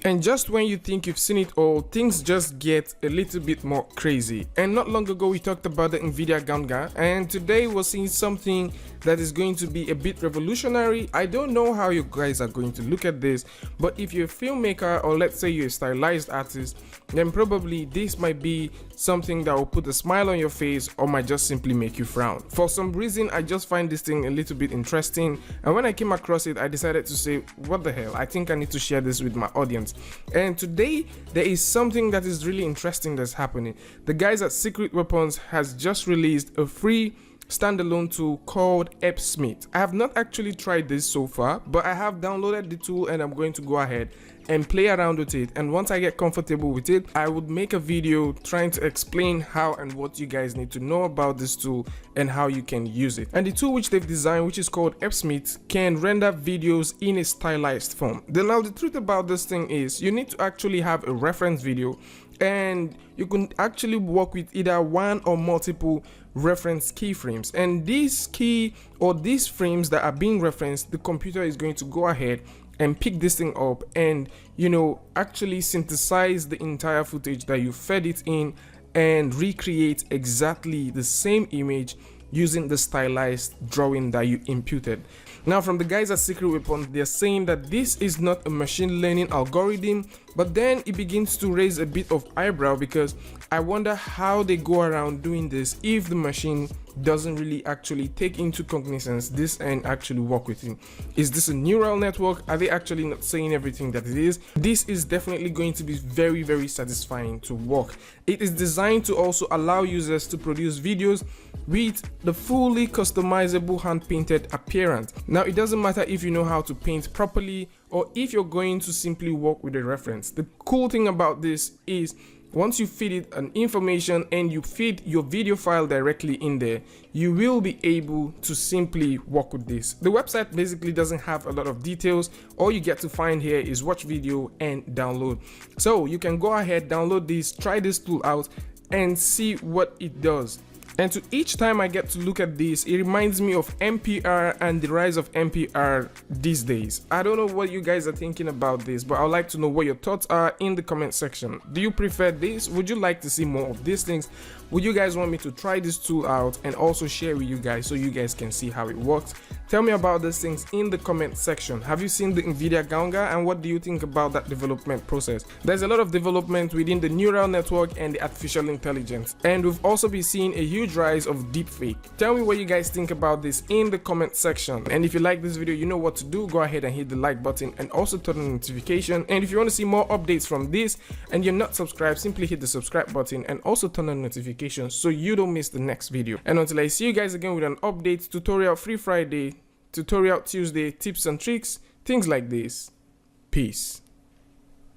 And just when you think you've seen it all, things just get a little bit more crazy. And not long ago we talked about the NVIDIA Gumroad, and today we're seeing something that is going to be a bit revolutionary. I don't know how you guys are going to look at this, but if you're a filmmaker, or let's say you're a stylized artist, then probably this might be something that will put a smile on your face or might just simply make you frown. For some reason, I just find this thing a little bit interesting, and when I came across it, I decided to say, what the hell, I think I need to share this with my audience. And today there is something that is really interesting that's happening. The guys at Secret Weapons has just released a free standalone tool called EbSynth. I have not actually tried this so far, but I have downloaded the tool and I'm going to go ahead and play around with it, and once I get comfortable with it, I would make a video trying to explain how and what you guys need to know about this tool and how you can use it. And the tool which they've designed, which is called EbSynth, can render videos in a stylized form. Now the truth about this thing is you need to actually have a reference video, and you can actually work with either one or multiple reference keyframes, and these these frames that are being referenced, the computer is going to go ahead and pick this thing up and, you know, actually synthesize the entire footage that you fed it in and recreate exactly the same image using the stylized drawing that you imputed. Now, from the guys at Secret Weapons, they're saying that this is not a machine learning algorithm, but then it begins to raise a bit of eyebrow, because I wonder how they go around doing this if the machine doesn't really actually take into cognizance this and actually work with it. Is this a neural network? Are they actually not saying everything that it is? This is definitely going to be very, very satisfying to work. It is designed to also allow users to produce videos with the fully customizable hand-painted appearance. Now, it doesn't matter if you know how to paint properly or if you're going to simply work with a reference. The cool thing about this is once you feed it an information and you feed your video file directly in there, you will be able to simply work with this. The website basically doesn't have a lot of details. All you get to find here is watch video and download. So you can go ahead, download this, try this tool out and see what it does. And to each time I get to look at this, it reminds me of NPR and the rise of NPR these days. I don't know what you guys are thinking about this, but I'd like to know what your thoughts are in the comment section. Do you prefer this? Would you like to see more of these things? Would you guys want me to try this tool out and also share with you guys so you guys can see how it works? Tell me about these things in the comment section. Have you seen the NVIDIA Gumroad, and what do you think about that development process? There's a lot of development within the neural network and the artificial intelligence, and we've also been seeing a huge rise of deepfake. Tell me what you guys think about this in the comment section, and if you like this video, you know what to do. Go ahead and hit the like button and also turn on the notification. And if you want to see more updates from this and you're not subscribed, simply hit the subscribe button and also turn on notifications so you don't miss the next video. And until I see you guys again with an update, tutorial free Friday, tutorial Tuesday, tips and tricks, things like this. Peace.